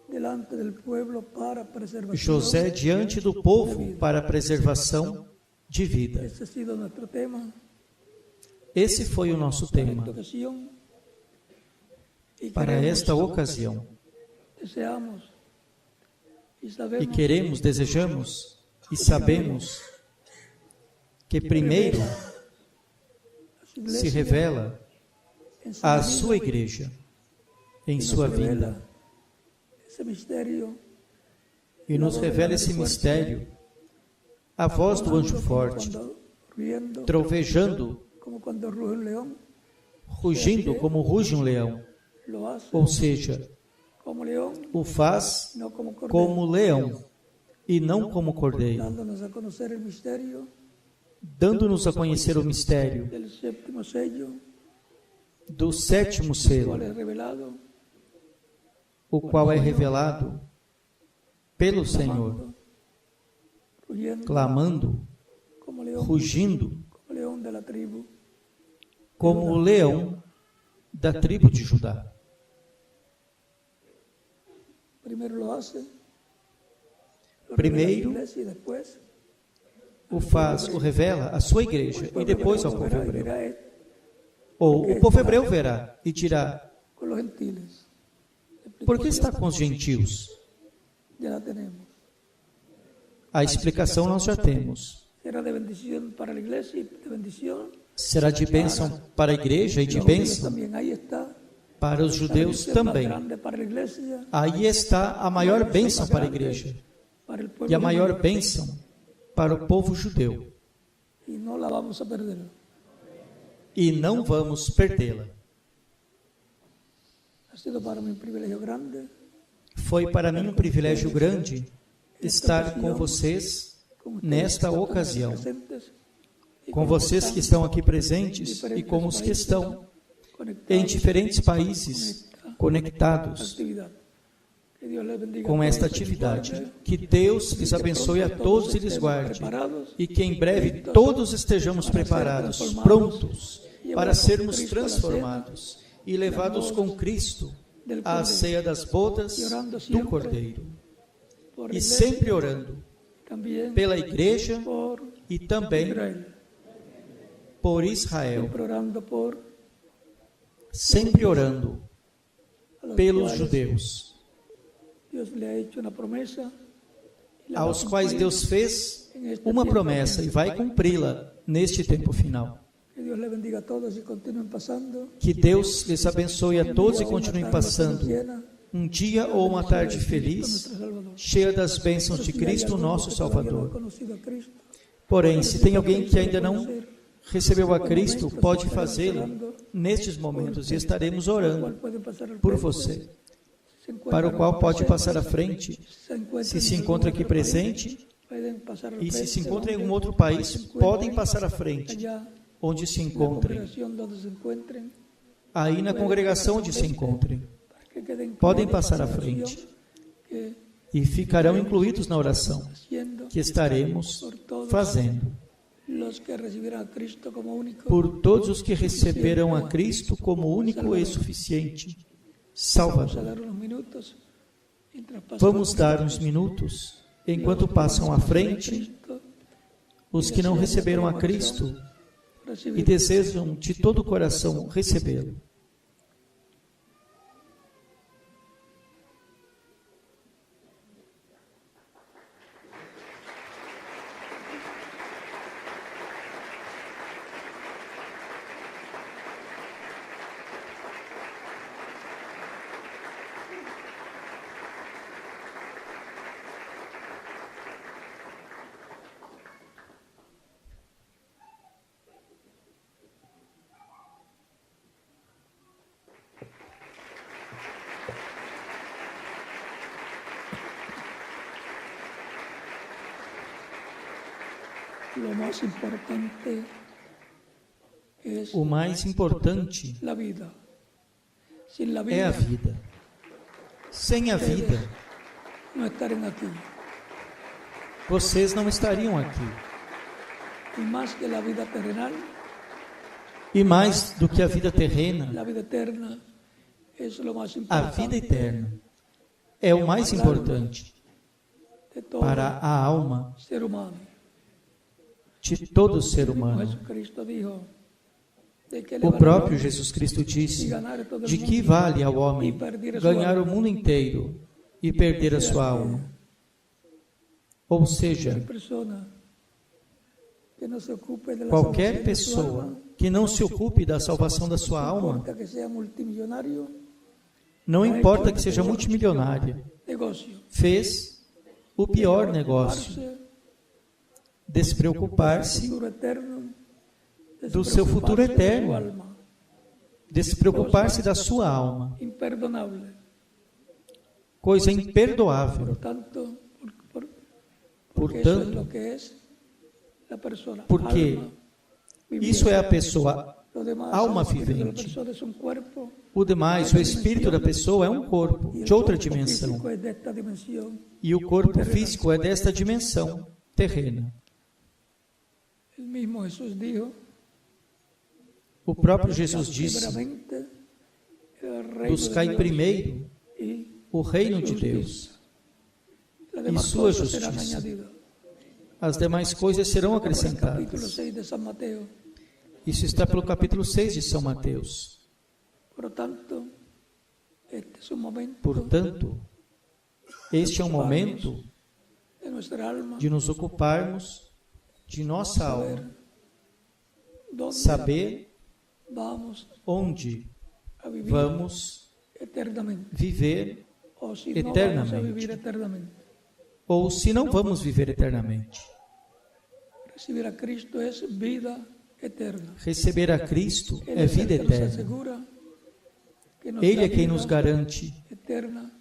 delante delante del pueblo para preservación. José diante do povo para a preservação de vida. Ese ha sido nuestro tema Esse foi o nosso para esta tema ocasión. Y para queremos, esta ocasião. deseamos y E sabemos queremos, desejamos e sabemos que primeiro las se iglesias revela en su a vida, sua igreja em y nos sua revela vinda ese misterio, e nos revela esse mistério, a voz do anjo forte, cuando rugiendo, trovejando, como cuando ruge un león, rugindo como ruge um leão, lo hace ou seja, como león, o faz no como cordero, como leão e não como cordeiro, dándonos a conocer el misterio dando-nos a conhecer o mistério del séptimo sello, do sétimo cual selo, es revelado, o qual é revelado pelo Senhor, rugiendo clamando, como león, rugindo como león de la tribu. como o leão da tribo de Judá. Primero lo hace, lo Primeiro, revela a su iglesia, y después o revela à sua igreja e depois ao povo verá, y hebreu. dirá Ou o povo hebreu verá e dirá: con los gentiles. por que está com os gentios? Ya la tenemos. A explicação nós já temos. Será de bendición para la iglesia y de bendición Será de bênção para a igreja e de los judíos bênção también. Ahí está para os la judeus bendición más também. grande para la iglesia, Aí está a maior bênção para a igreja para el pueblo e a maior judío. bênção para o povo judeu. Y no la vamos a perder. E não vamos perdê-la. Ha sido para mí un privilegio grande Foi para mim um privilégio grande estar com vocês con ustedes nesta que están ocasião, presentes y com vocês que estão aqui presentes e com os que estão em diferentes países conectados actividad. Que Dios les bendiga com a esta todos, atividade. Que Deus lhes abençoe a todos e lhes guarde. preparados E que em breve todos estejamos preparados, prontos para sermos transformados e levados com Cristo à ceia das bodas do Cordeiro. por la E iglesia, sempre orando también pela igreja por e também Israel, por Israel. siempre orando por Sempre orando a los pelos cuales judeus, Dios le ha hecho una promesa y la va a aos quais cumplir Deus fez en este uma tiempo. promessa e vai cumpri-la neste tempo final. Que Dios le bendiga a todos y continúen pasando. Que Deus lhes abençoe a todos e continue passando um dia ou uma tarde feliz, cheia das bênçãos de Cristo, nosso Salvador. Porém, se tem alguém que ainda não recebeu a Cristo, pode fazê-lo nestes momentos e estaremos orando por você, para o qual pode passar à frente, se encontra aqui presente, e se encontra em algum outro país, podem passar à frente, onde se encontrem, aí na congregação onde se encontrem, podem passar à frente e ficarão incluídos na oração que estaremos fazendo por todos os que receberam a Cristo como único e suficiente Salvador. Vamos dar uns minutos, enquanto passam à frente os que não receberam a Cristo e desejam de todo o coração recebê-lo. Lo más importante es O mais importante la vida. Sin la é a vida vida. Sem a vida, no estarán aquí. vocês não estariam aqui. Y más que la vida terrenal, E mais do que a vida terrena, la vida eterna es lo más a vida importante eterna é o mais importante de todo para a alma ser humano. de todo ser Mismo humano. Jesucristo dijo de que le O vale próprio más Jesus Cristo disse: ganar todo el de que mundo vale ao homem e perder a ganhar sua o mundo inteiro e perder a sua alma? Ou seja, persona que no se ocupe de la qualquer salvación de su pessoa alma, que não se ocupe da salvação da sua no alma, importa que sea multimillonario, não importa que seja multimilionária, negocio, fez o pior negócio: despreocupar-se futuro eterno, do seu futuro despreocuparse de eterno, su alma, despreocupar-se da sua alma, imperdonable. coisa imperdoável. Por tanto, porque eso es lo que es la persona, Porque alma viviente. isso é a pessoa, Lo demás, alma el espíritu de la vivente. persona es un cuerpo, O demais, o espírito da pessoa é um corpo y el de outra cuerpo dimensão. físico es de esta dimensión. E o corpo físico é desta dimensão terrena. El mismo Jesús dijo, O próprio Jesus disse: primeramente, el reino buscai de Dios primeiro y o reino su de justicia. Deus. Las demás sua cosas serán justiça. añadidas. As demais coisas serão Por el capítulo acrescentadas. 6 de San Mateo. Isso está pelo capítulo 6 de São Mateus. Por lo tanto, este es un momento Portanto, este é um momento de nuestra alma de nos ocuparmos de nossa alma, donde saber vamos onde a vivir vamos eternamente, viver o si no vamos a eternamente. vivir eternamente. ou se não vamos viver eternamente. Recibir a Cristo es vida eterna. Receber a Cristo Él é es el vida que nos eterna. asegura que nos Ele da é quem vida nos garante eterna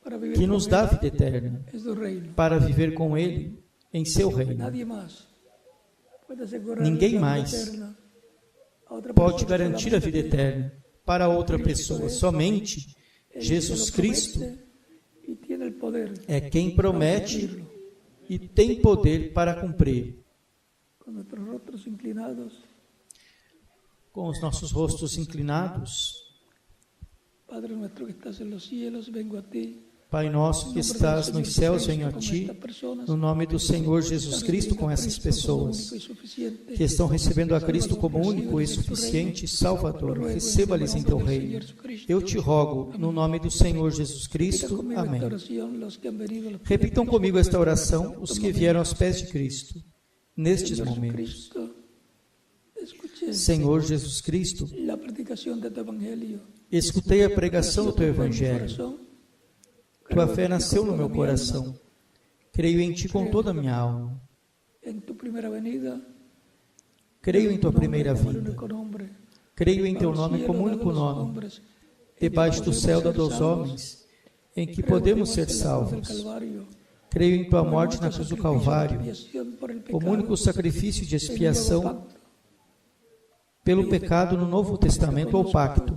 para vivir que con nos Él dá vida eterna en su reino. para viver com Ele em seu reino. Nadie más puede asegurar Ninguém la vida mais eterna a otra pode persona, garantir a vida solamente eterna para outra pessoa. Somente Él Jesus se lo Cristo promete y tiene el poder é quem promete cumplirlo. e tem poder para cumprir. Con nuestros rostros inclinados, Com os nossos rostos inclinados, Padre nuestro que estás en los cielos, vengo a ti. Pai nosso que estás nos céus, venho a Ti, no nome do Senhor Jesus Cristo, com essas pessoas que estão recebendo a Cristo como único e suficiente Salvador. Receba-lhes em Teu reino. Eu te rogo, no nome do Senhor Jesus Cristo. Amém. Repitam comigo esta oração, os que vieram aos pés de Cristo, nestes momentos. Senhor Jesus Cristo, escutei a pregação do Teu Evangelho. Tua fé nasceu no meu coração. Creio em Ti com toda a minha alma. Creio em Tua primeira vinda. Creio em Teu nome como único nome, debaixo do céu da dos homens, em que podemos ser salvos. Creio em Tua morte na cruz do Calvário, como único sacrifício de expiação pelo pecado no Novo Testamento ou Pacto.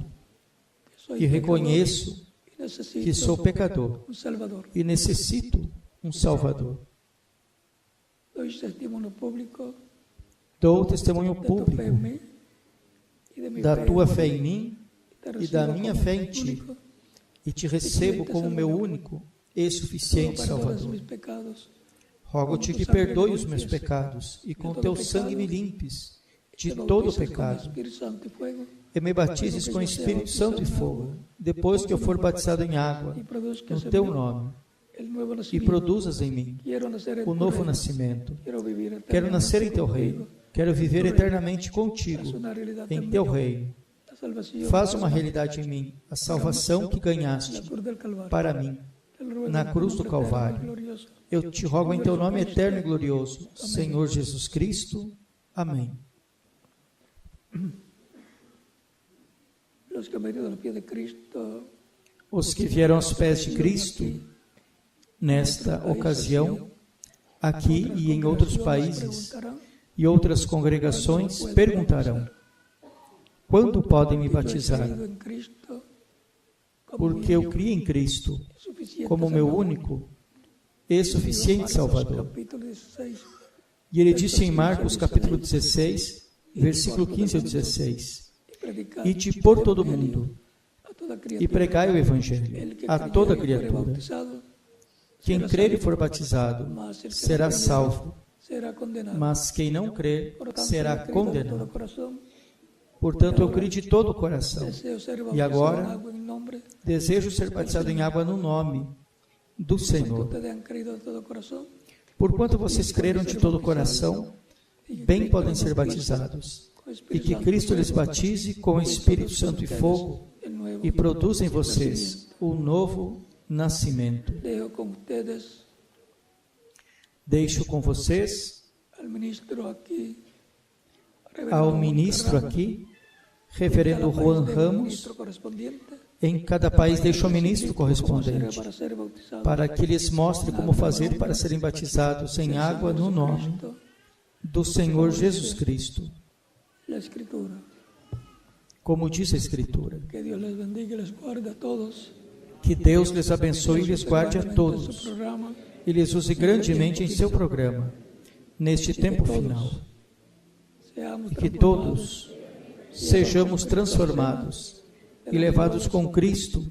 E reconheço que sou pecador e necessito um Salvador. Dou testemunho público da Tua fé em mim e da minha fé em Ti, e Te recebo como meu único e suficiente Salvador. Rogo-Te que perdoe os meus pecados e com Teu sangue me limpes de todo o pecado, e me batizes com Espírito Santo e fogo, depois que eu for batizado em água, no Teu nome, e produzas em mim o novo nascimento. Quero nascer em Teu reino, quero viver eternamente contigo, em Teu reino. Faz uma realidade em mim, a salvação que ganhaste para mim, na cruz do Calvário. Eu te rogo em Teu nome eterno e glorioso, Senhor Jesus Cristo. Amém. Os que vieram aos pés de Cristo, nesta ocasião, aqui e em outros países e outras congregações, perguntarão: quando podem me batizar? Porque eu criei em Cristo como meu único e suficiente Salvador. E ele disse em Marcos capítulo 16, versículo 15 ao 16: Ide por todo o mundo e pregai o Evangelho a toda criatura. Quem crer e for batizado será salvo, mas quem não crer será condenado. Portanto, eu criei de todo o coração. E agora, desejo ser batizado em água no nome do Senhor. Porquanto vocês creram de todo o coração, bem podem ser batizados. E que Cristo lhes batize com o Espírito Santo e fogo, e produza em vocês o novo nascimento. Deixo com vocês ao ministro aqui, reverendo Juan Ramos. Em cada país deixo o ministro correspondente, para que lhes mostre como fazer para serem batizados em água no nome do Senhor Jesus Cristo. Como diz a Escritura. Que Deus lhes abençoe e lhes guarde a todos, e lhes use grandemente em seu programa, neste tempo final. E que todos sejamos transformados e levados com Cristo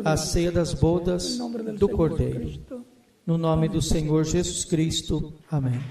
à ceia das bodas do Cordeiro. No nome do Senhor Jesus Cristo. Amém.